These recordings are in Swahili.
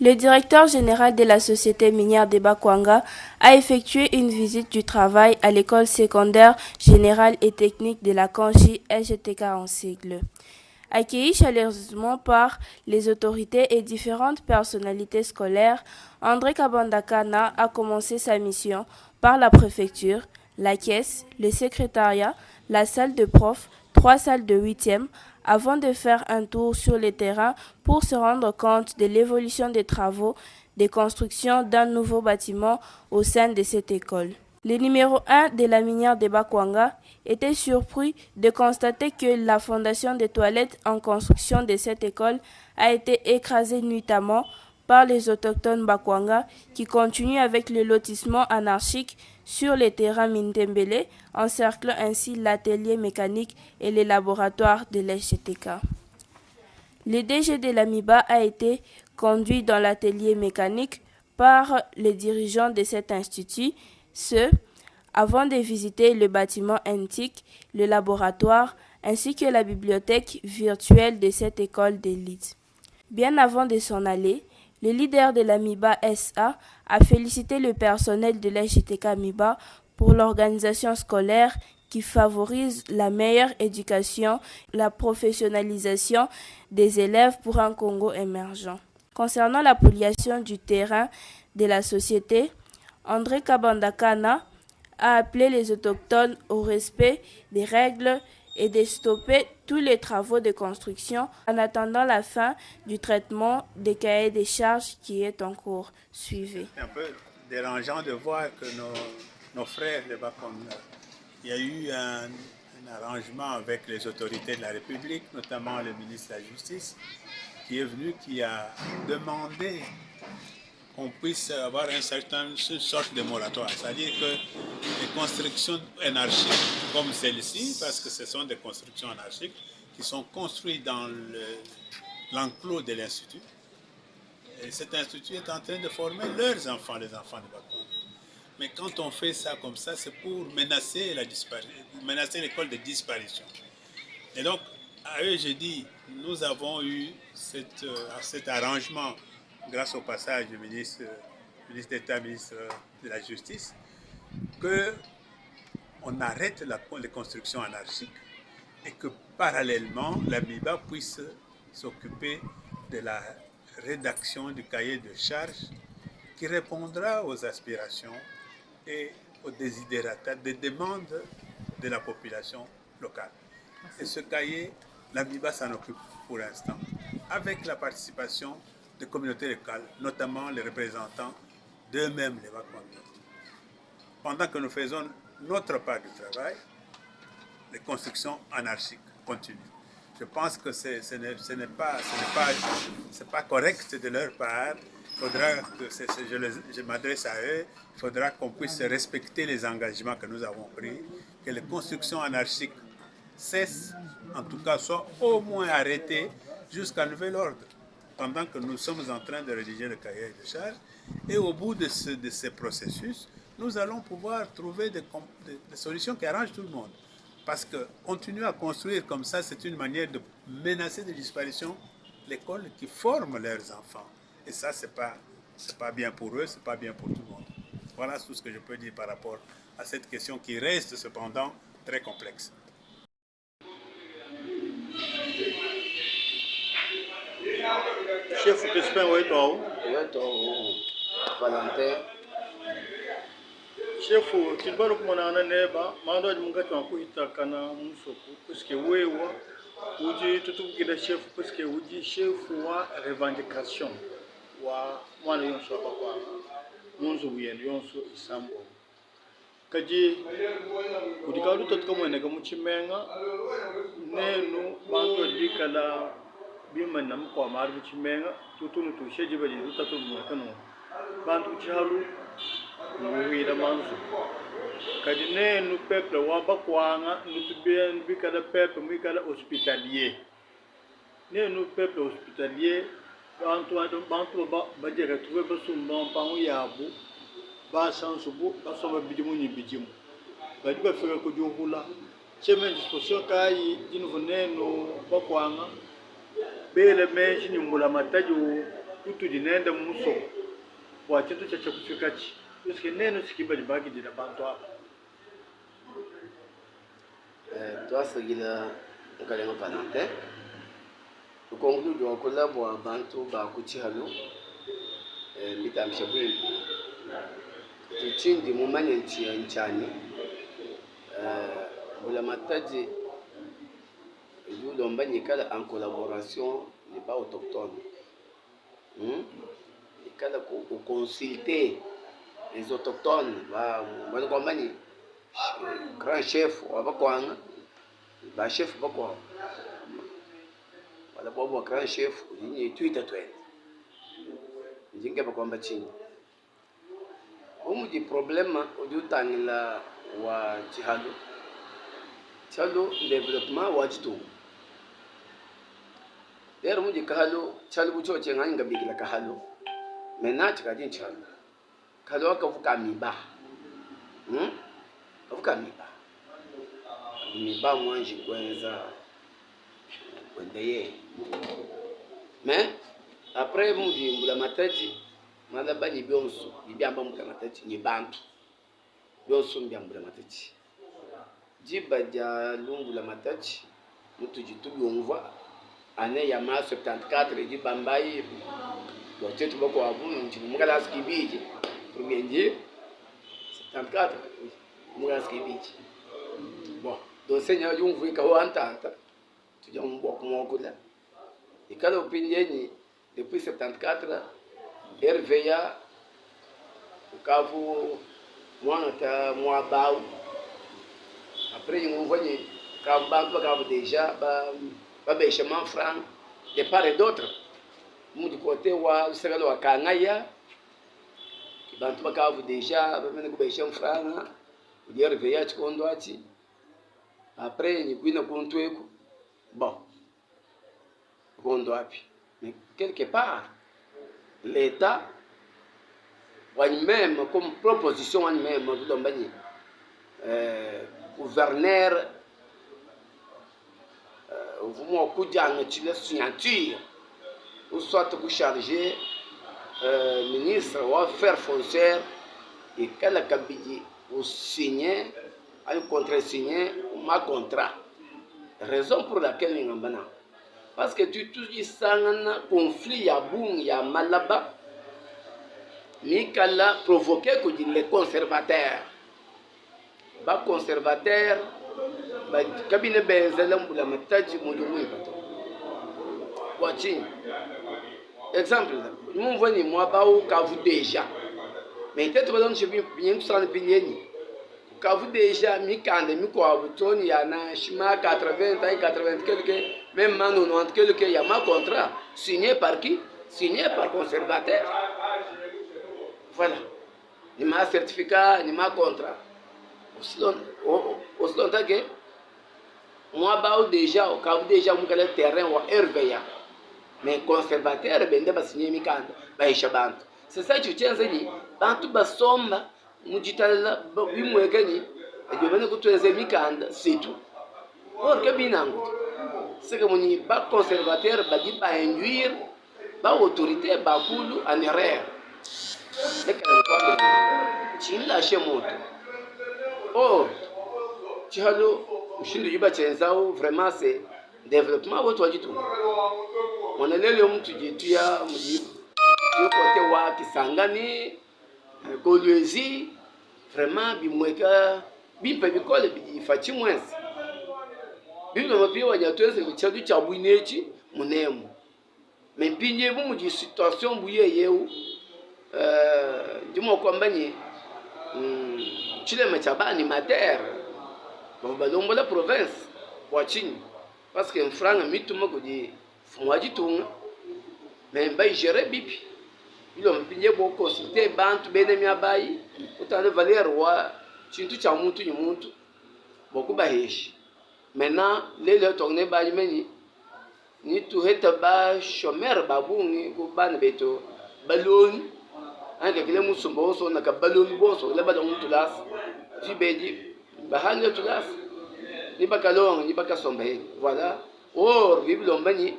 Le directeur général de la société minière de Bakwanga a effectué une visite du travail à l'école secondaire générale et technique de la Kanchi SGTK en sigle. Accueilli chaleureusement par les autorités et différentes personnalités scolaires, André Kabandakana a commencé sa mission par la préfecture, la caisse, le secrétariat, la salle de prof, 3 salles de 8e, avant de faire un tour sur le terrain pour se rendre compte de l'évolution des travaux de construction d'un nouveau bâtiment au sein de cette école. Le numéro 1 de la minière de Bakwanga était surpris de constater que la fondation des toilettes en construction de cette école a été écrasée nuitamment par les autochtones Bakwanga qui continuent avec le lotissement anarchique sur les terrains Mintembele, encerclant ainsi l'atelier mécanique et les laboratoires de l'SGTK. Le DG de l'AMIBA a été conduit dans l'atelier mécanique par les dirigeants de cet institut, avant de visiter le bâtiment antique, le laboratoire, ainsi que la bibliothèque virtuelle de cette école d'élite. Bien avant de s'en aller, le leader de l'AMIBA SA a félicité le personnel de l'SGTK AMIBA pour l'organisation scolaire qui favorise la meilleure éducation, la professionnalisation des élèves pour un Congo émergent. Concernant la pollution du terrain de la société, André Kabandakana a appelé les autochtones au respect des règles et de stopper tous les travaux de construction en attendant la fin du traitement des cahiers des charges qui est en cours. Suivez. C'est un peu dérangeant de voir que nos frères de Bakwanga, il y a eu un arrangement avec les autorités de la République, notamment le ministre de la Justice, qui est venu, qui a demandé qu'on puisse avoir une sorte de moratoire. C'est-à-dire que les constructions anarchiques comme celle-ci, parce que ce sont des constructions anarchiques qui sont construites dans l'enclos de l'Institut. Et cet institut est en train de former leurs enfants, les enfants de Bakwanga. Mais quand on fait ça comme ça, c'est pour menacer l'école de disparition. Et donc, à eux, j'ai dit, nous avons eu cet arrangement grâce au passage du ministre d'État, ministre de la Justice, qu'on arrête les constructions anarchiques et que parallèlement, l'AMIBA puisse s'occuper de la rédaction du cahier de charges qui répondra aux aspirations et aux desiderata, des demandes de la population locale. Et ce cahier, l'AMIBA s'en occupe pour l'instant, avec la participation des communautés locales, notamment les représentants d'eux-mêmes, les Bakwanga. Pendant que nous faisons notre part du travail, les constructions anarchiques continuent. Je pense que ce n'est pas correct de leur part. Il faudra que je m'adresse à eux, il faudra qu'on puisse respecter les engagements que nous avons pris, que les constructions anarchiques cessent, en tout cas soient au moins arrêtées jusqu'à nouvel ordre, pendant que nous sommes en train de rédiger le cahier de charges. Et au bout de ce processus, nous allons pouvoir trouver des solutions qui arrangent tout le monde. Parce que continuer à construire comme ça, c'est une manière de menacer de disparition l'école qui forme leurs enfants. Et ça, c'est pas bien pour eux, c'est pas bien pour tout le monde. Voilà tout ce que je peux dire par rapport à cette question qui reste cependant très complexe. Chef Crispin Ouetou. Valentin. Chef, tu dois recommander neba, mando de mungati wakuita kana musoku, puisque wewa, uji tutukida chef, puisque uji chef wa revendication, wa mwana yonso apakwa, munzu wiyendo yonso isambo. Kaji, udikalu totka mwene kamuchimenga, nenu bantu dikala bima namkwa maru chimenga, tutunu tusheji bali tutatu mwakano, bantu chihalu. Muhira manso kadi ne nu peuple wa Bakwanga nu tubien bi kada peuple mu kada hospitalier ne nu peuple hospitalier bantu ba jere tuwe ba sumba pangu yabu ba sansubu ba soba bidimu ni bidimu kadi ba fere ko johula cheme disposition kai dinu ne nu Bakwanga bele me jini mbula mataju kutujinenda muso wa chitu cha kufikachi uske neno sikiba jibaki dina bantu hapa twasagila nkalenga Valentin ukongudu wa kolabo wa bantu ba kuchihalo mitamisha bwe tuchindi mumanye nchani bula mataji yulomba nyikala en collaboration les pas autochtones ikala ku consulter les autochtones ba komani grand chef wa bakwanga ba chef bakwa wala bobo grand chef ni Twitter twende njinge bakwamba chini di problema ujutangila wa chihalo development wa jitu der mu di kahalo chalo bucho chenga nga bigila kahalo mena chikadin chalo kahalo akavuka miba avuka miba mwanji kwenza kwendeye mais après mu di mbula matati malaba ni byonso bibyamba mbula matati ni bantu byonso mbyambula matati jiba ja lumbula matati mutu jitubi onva ane ya ma 74 di bambayi do tetu bako abu nti mugala skibiji rumenji 74 mugala skibiji bon do senya yumvu ikawa antanta tuja mbo kumokula ikalo pinyenyi depuis 74 RVA ukavu mwana mwabau après ils m'ont envoyé quand déjà bêchement franc de part et d'autre du côté wa sagalo wa kangaya bantu bakavu déjà bamene kubêchement franc de RVA chikondo ati après ni kuina kontweko bon kondo api mais quelque part l'État même comme proposition même gouverneur vous kujanga chile signature ou soit vous charger ministre ou affaires foncières et quel kabidi ou signer un contrat signé ma contrat raison pour laquelle ngambana parce que tu dis sangana conflit ya bung ya malaba Mikala provoqué que les conservateurs. Ba conservateurs, ba cabinet benzelam bula mataji mudumui pato. Watching. Exemple, nous voyons moi ba ou kavu déjà. Mais peut-être que je vais bien sans pilieni. Kavu déjà mi kande mi ko abutoni ya na shima 80 et 80 quelque même mano 90 quelque ya ma contrat signé par qui? Signé par conservateur. Voilà. Ni ma certificat, ni ma contrat. Au selon que moi, déjà, au cas où déjà, mon terrain ou RVA. Mais conservateur, ben de signer mi kanda, ba ishabantu. C'est ça que tu tiens zeni. Bantu basomba, mujitala, bimwekani, et je venais que tu es mi kanda, c'est tout. Or que binango. C'est que mon ba conservateur, ba dit ba induire, ba autorité, ba kulu en erreur. Chila shemoto. Oh, chalo, mshindu jiba chenzao, vraiment c'est développement wote wajitu. Wanalele mtu jituya mji yokote wa Kisangani, Kolwezi, vraiment bimweka bimpe bikole bifachi mwenzi. Bimwe mapia wanyatweze bichadu cha bwinechi munemu. Mempinye bu mji situation buye yeu Dimo kwambani chile machabani mater balombo la province wachini parce que franga mituma kudi fumwaji tunga mais bay gérer bipi ilo mpinye bo consulter bantu bene mi abayi utande valer wa chintu cha muntu ni muntu bokuba heshi maintenant lele tourner ba yimeni ni tu heta ba chômeur babungi ko ban beto baloni anga kile musumbo so na kabaloni boso le bada mutulas jibedi bahanga tulas ni bakalong ni bakasombe voilà or bibliombani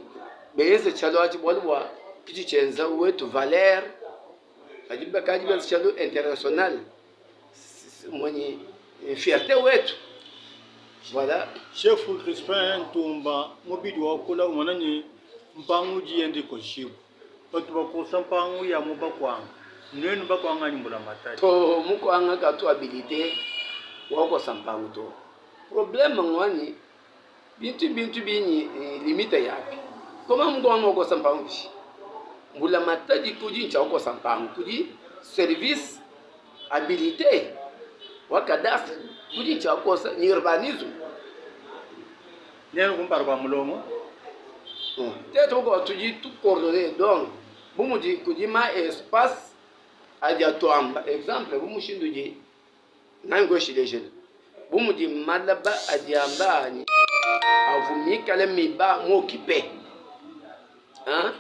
beze chalo ati bolwa kichichenza wetu Valer ajiba kajiba chalo international mwenye fierté wetu. Voilà. Chef Crispin Tumba mobidi wa kula mwanani mpangu jiende ko shibu. Batu bakosa mpangu ya mubakwanga. Nenu bakwanga nyumbula matati. To mukwanga ka to habilité wako sampangu to. Problème ngwani bintu binyi limite yapi. Koma mukwanga wako sampangu bishi. Mbula matadi kudi ncha wako sampangu kudi service habilité wa cadastre kudi ncha wako ni urbanisme. Nenu kumpara kwa mulomo. Peut-être ko tuji tout coordonné donc bumu di kudi ma espace adia toamba exemple bumu shinduji nango shilejel bumu di malaba adiamba ni avumi kala miba mo occupé hein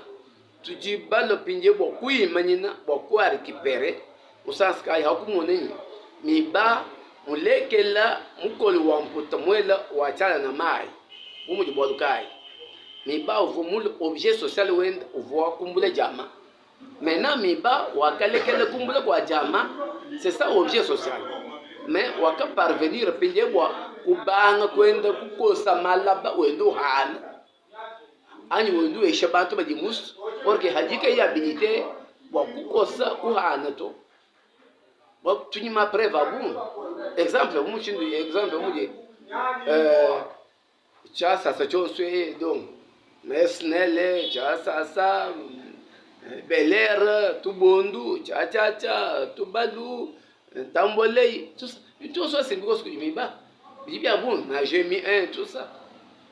tuji balo pinje bo kui manina bo ko récupérer au sens ka ya kumoneni miba mulekela mukoli wa mputa mwela wa chala na mai bumu di bolukai miba uvumule objet social wenda uvoa kumbule jama. Maintenant miba wakalekele kumbule kwa jama, c'est ça objet social. Mais waka parvenir pinje bwa kubanga kwenda kukosa malaba wendo hana. Ani wendo eshabantu bajimus porque hajika ya habilité bwa kukosa kuhana to. Bwa tunyima preuve abu. Exemple muchindu exemple muje cha sasa choswe donc Mesnele, Chasasa, Belair, Tubondu, Chachacha, Tubalu, Tambolei, tout ça c'est parce que je m'y bats. Je dis bien bon, j'ai mis un, tout ça.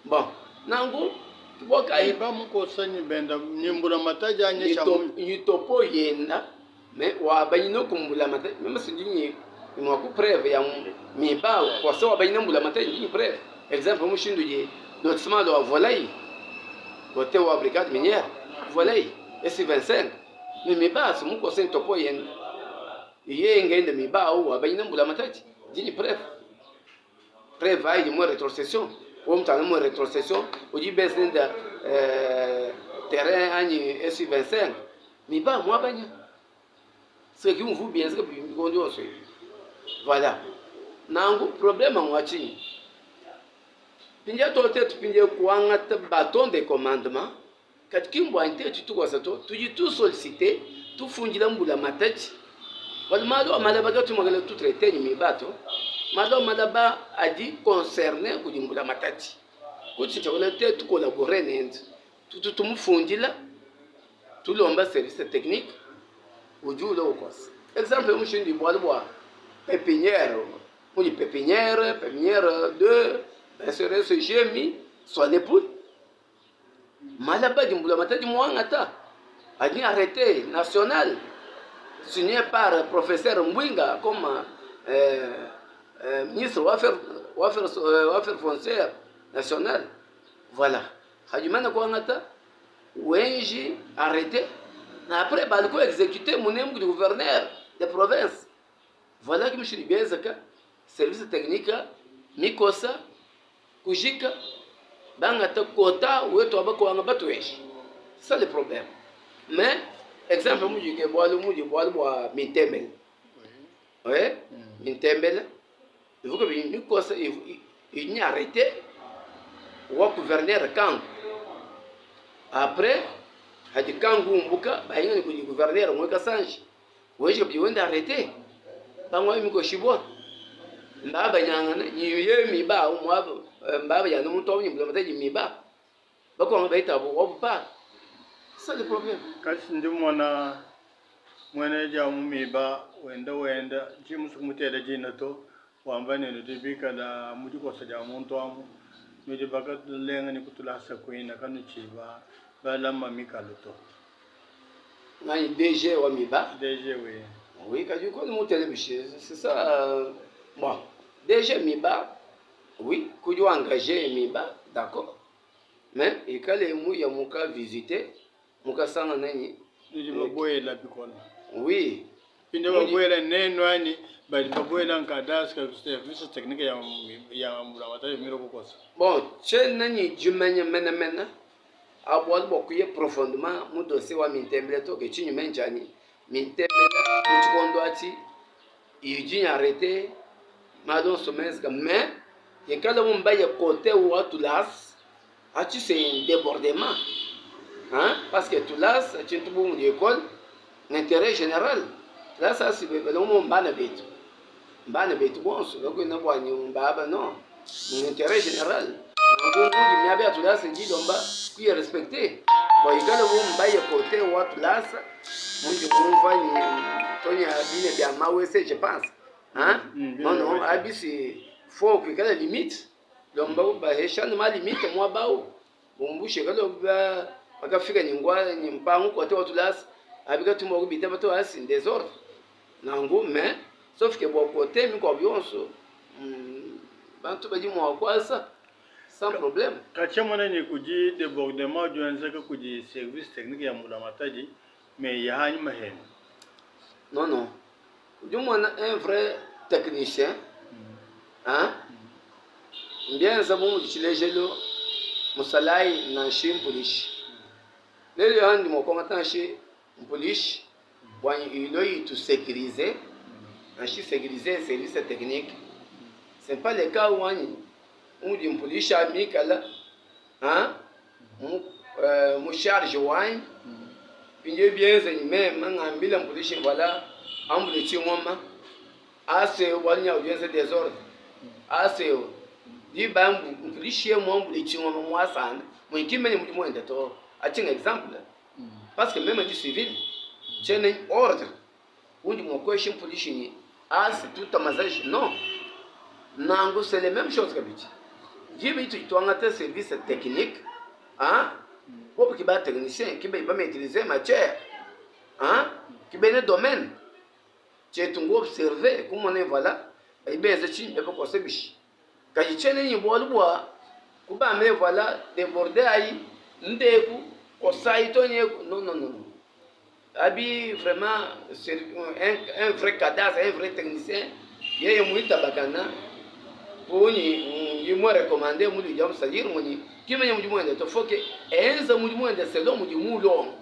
Bon, Nango, tu vois qu'il va me conseiller benda, nimbula mataja nyesha mu topo yenda, mais wa bayino kumbula mataja, même si dinyi mwa ku preuve ya mi ba kwa sawa bayino mbula mataja dinyi preuve. Exemple mu shindu je lotissement de volaille. Côté ou brigade minière, voilà, et c'est 25. Mais mes bases, mon conseil topo yen. Yen de mes bas ou à Bainam la matati. Dis bref. Prévaille de moi rétrocession. Ou m't'en moi rétrocession. Ou dit besoin de terrain ani SU25. Mes bas, moi bagna. Ce qui vous bien, c'est que vous conduisez aussi. Voilà. Nango problème en watching. Pinja tote tupinje kuanga te bâton de commandement katikimbo ante tu kwa sato tuji tout solliciter tout funjila mbula matati wal malo malaba ka tu magala tout traiter ni bato malo malaba adi concerné ku mbula matati kuti chakona te tu collaborer nende tu mufunjila tu lomba service technique ujula ukos exemple mushindi bwalwa pépinière muni pépinière 2 serait ce gémi soit l'époux malaba dimbula matadi mwangata a dit arrêté national signé par professeur Mbwinga comme ministre affaires foncières national. Voilà hajimana kwangata wenji arrêté après balko exécuté mon du gouverneur de province. Voilà que monsieur Libezaka service technique mikosa kujika banga ta kota wetu abako anga batueshi. C'est ça le problème. Mais exemple mujike bwalo bwa Mintembele. Oui, Mintembele. Il faut que une cosa il n'y arrêté wa gouverneur Kang. Après hadi Kangu mbuka bayinga ni ku gouverneur mweka sanji. Weje biwenda arrêté. Bangwa miko shibwa. Mbaba nyangana nyiye miba umwabo mbaba ya numuntu nyimbuza mataji miba bako ngabaita bo pa. C'est le problème. Kasi ndi mwana mwene ja mumiba wenda jimusu mutela jina to wambane no dibika da mujiko saja muntu amu nuje baka lenga ni kutula sakuina kanu chiba bala mamika luto Nani DG wa miba? DG oui. Oui, quand tu connais mon télévision, c'est ça. Bon, DG miba, oui, quand tu engagé miba, d'accord. Mais et quand les mou ya muka visiter, muka sanga nani? Nuje baboye la bikona. Oui. Pinde baboye la nenwani, bali baboye la nkadas ka service technique ya mbulamata miro kokosa. Bon, chen nani jumanya mena abwal bokuye profondément mu dossier wa mintembele to ke chinyu menjani mintembele muchikondo ati yujinya arrêté madon someska mais et quand on va y côté ou à Toulas ati c'est un débordement hein parce que Toulas tu te bon l'école l'intérêt général là ça c'est le moment bana betu bon so ko na bwa nyumba non l'intérêt général ngo ngi miabe à Toulas ndi domba qui est respecté bon il quand on va y côté ou à Toulas mon Dieu on va ni tonya bine bien mawese je pense hein non abisi faut que la limite lomba ba heshana ma limite moi bao bombushe kalo ba akafika nyingwa nyimpangu kwa to Toulas abika tumo kubita bato asi désordre nango mais sauf que bon côté mi ko bionso bantu baji mo kwa ça sans problème kacha mwana ni kuji débordement joanza ka kuji service technique ya mula mataji mais ya hani mahen non du mwana un vrai technicien hein bien zabu chilejelo musalai na shimpulish lele handi mo komata shi mpulish bwan iloyi to sécuriser na shi sécuriser service technique c'est pas le cas où on dit mpulish amikala hein mu charge wine pinje bien zenye même ngambila mpulish voilà ambule chingoma ase wanya audience désordre ase di bambu mpulishi mo ambule chingoma mwasana mo kimene mu enda to ating exemple parce que même du civil j'ai un ordre où dit mon question police as tout à mazage non nango c'est les mêmes choses que biti jibi tu ngata service technique hein pour qui ba technicien qui ba maîtriser matière hein qui ben domaine tu tu observer comment on est voilà et bien c'est une pas quoi c'est bichi quand il tient ni bois kuba me voilà déborder aïe ndeku osaitonie non abi vraiment c'est un vrai cadastre un vrai technicien yeye muita bakana poni yimo recommander mu dijam salir moni kimenya mu dimwende to foke enza mu dimwende selo mu dimulo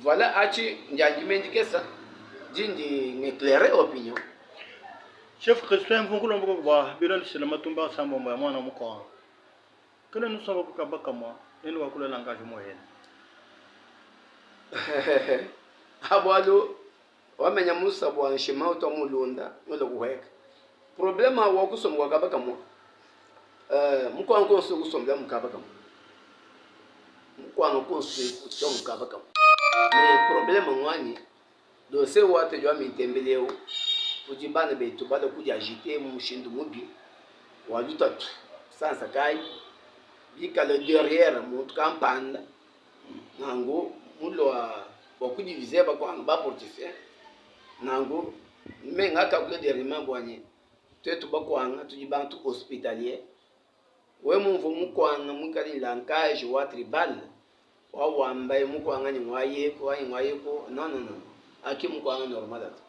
voilà achi njanji mendikesa jinji n'éclairer opinion chef Crispin Mvungulo mboko ba bilal sinama tumba sambo mwa mwana muko kana nusaba ko kabaka mo neno wakula langage mo hen abwalo wamenya musa bwa nshima to mulunda ngolo kuheka problema wa kusomwa kabaka mo muko anko so kusomla mukabaka mo muko anko so kusomwa kabaka mo mais problema ngwani do se wate jwa mitembeleo kujibana betu bado kuja agiter mu mushindu mubi wa dutatu sansa kai bika le derrière mu campagne nango mulo beaucoup divisé ba kwa ba portifie nango me ngaka kule derrière bwanye tetu ba kwa nga tujibantu hospitalier we mumvu mukwanga mukali lankage wa tribal wa wambaye mukwanga ni ngwaye ko non aki mukwanga normal ati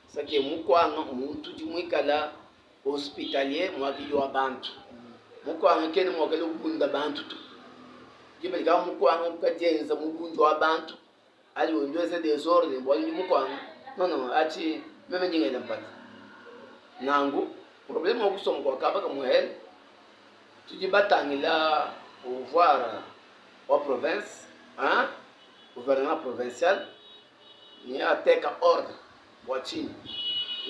sake mukwanga umuntu jimwikala hospitalier mwaki yo abantu mukwanga kene mwakale ubunda bantu tu jibe ga mukwanga mukajenza mubunjo abantu ali wonjose desordre bwali mukwanga non ati meme nyingela mpati nangu problème okusoma kwa kabaka muhel tujibatangila pouvoir wa province hein gouvernement provincial ni ateka ordre wachini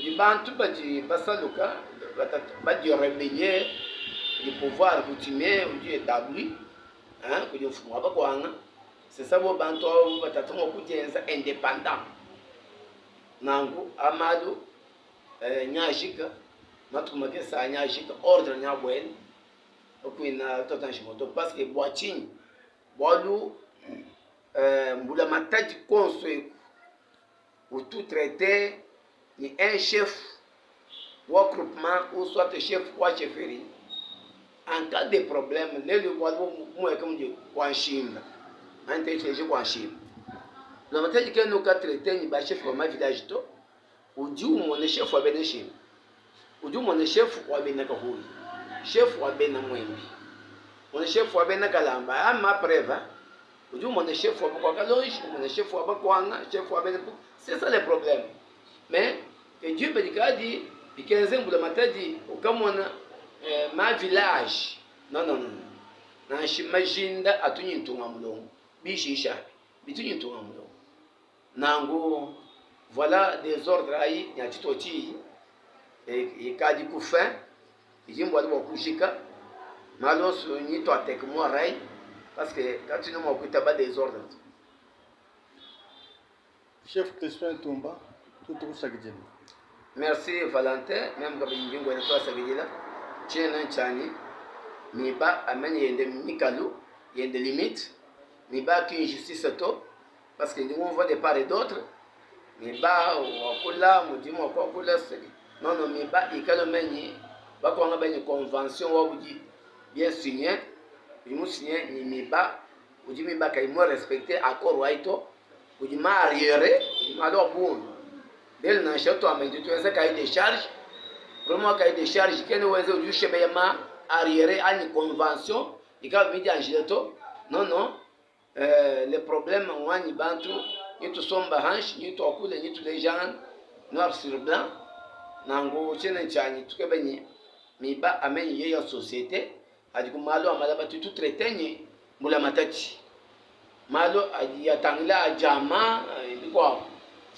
libantu baji basaluka baji rebeller le pouvoir coutumier ou du établi hein que mfumo abakwanga c'est ça bo bantu batatonga kujenza indépendant nangu amadu nyashika matumake sa nyashika ordre nyabwen okuina totanshimoto parce que boachini boalu mbula matadi construire ou tout traité ni un chef ou groupement ou soit chef ou chefferie en cas de problème le walo moi comme dit wanshim antecheje wanshim le matadi que nous ka traité ni ba chef wa village to ou dit mon chef wa beneshim ou dit mon chef wa benaka holi chef wa bena mwembi mon chef wa benaka lamba ama preva Aujourd'hui, mon chef wa Bakaloche, mon chef wa Bakwanga, chef wa Benepou. C'est ça le problème. Mais, que Dieu me dit, puis 15 ans, vous l'avez dit, comme on ma village. Non, non, non. Na shimajinda atunyi ntunga mulongo. Bishisha. Bitunyi ntunga mulongo. Nango, voilà des ordres aïe, n'y a titoti. Et kadi koufin. Ils m'ont dit kushika. Malon ni toi tek moi ray. Parce que quand tu ne m'as pas des ordres. Chef Crispin Toumba, tout au Sagdjin. Merci Valentin, même quand il vient de toi Sagdjila. Tiens un chani. Mi ba amène yende mikalu, yende limite. Mi ba qui injustice to. Parce que nous on voit des part et d'autres. Mi ba wakula, mu dit moi wakula c'est. Non non mi ba ikalo meni. Ba ko nga ba une convention wa budi bien signé. Il nous signé mi ba. Vous dites mi ba kay mo respecter accord waito. Vous dites ma arriéré, ma alors bon. Dès le château a mis tu as cahier de charge. Vraiment cahier de charge qui ne veut du chebema arriéré à une convention. Il va me dire Angeleto. Non non. Les problèmes on y bantu, ni tout somba hanche, ni tout akule, ni tous les gens noir sur blanc. Nango chene chani tout que beni. Mi ba amen ye société. A dit que malo amala batu tout traité mula matati. Malo a tangla a jama quoi.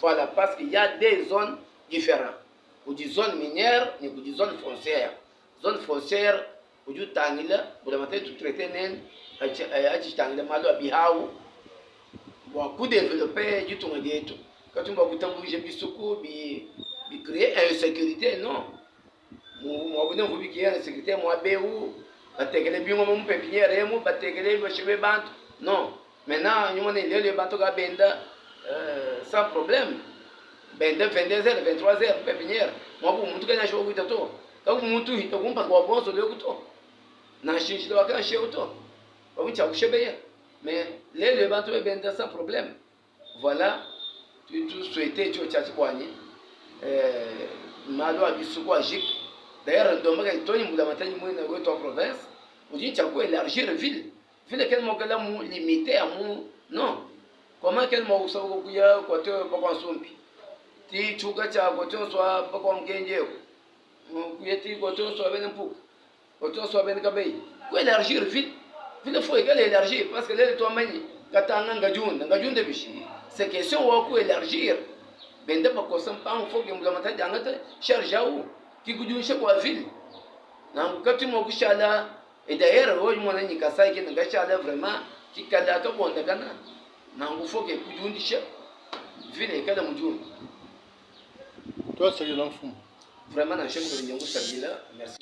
Voilà parce qu'il y a des zones différentes. Ou des zones minières, ni des zones foncières. Zone foncière, ou du tangla, pour la matati tout traité nen. A tangla malo a bihaou. Bon, pour développer du tout tout. Quand on va goûter bouger bisoukou, bi créer insécurité, non. Moi, vous n'avez pas créer insécurité, moi, béou. Bategele bingo mon pépinière et mon bategele le cheveux bant. Non. Maintenant, nous on est le bateau à benda sans problème. Benda 22h, 23h pépinière. Moi pour monter que na show with to. Quand vous monter hito vous pas bon sur le couteau. Na chinchi de vacances chez auto. Vous t'a cheveux. Mais le bateau est benda sans problème. Voilà. Tu souhaitais tu as boigné. Malo abisuko agik. D'ailleurs, dommage que Tony Moudamatani mouille dans votre province, vous dites qu'il faut élargir la ville. Ville qu'elle m'a limité à mon. Non. Comment qu'elle m'a aussi beaucoup côté pas sompi. Ti chuka cha côté soit pas comme Kenje. Ti côté soit ben pou. Côté soit ben kabei. Faut élargir la ville. Ville faut qu'elle élargir parce que les toi mani katanga ngajun de bichi. C'est question où élargir. Ben de pas qu'on s'en pas faut que Moudamatani d'angata charge où. Qui goudouche pour la ville. Quand tu m'as couché là, et d'ailleurs, moi, je n'ai pas dit que je suis vraiment, qui est là, tout le monde est là. Il faut que tu goudouche. Ville est là, mon. Toi, c'est l'enfant. Vraiment, je suis là. Merci.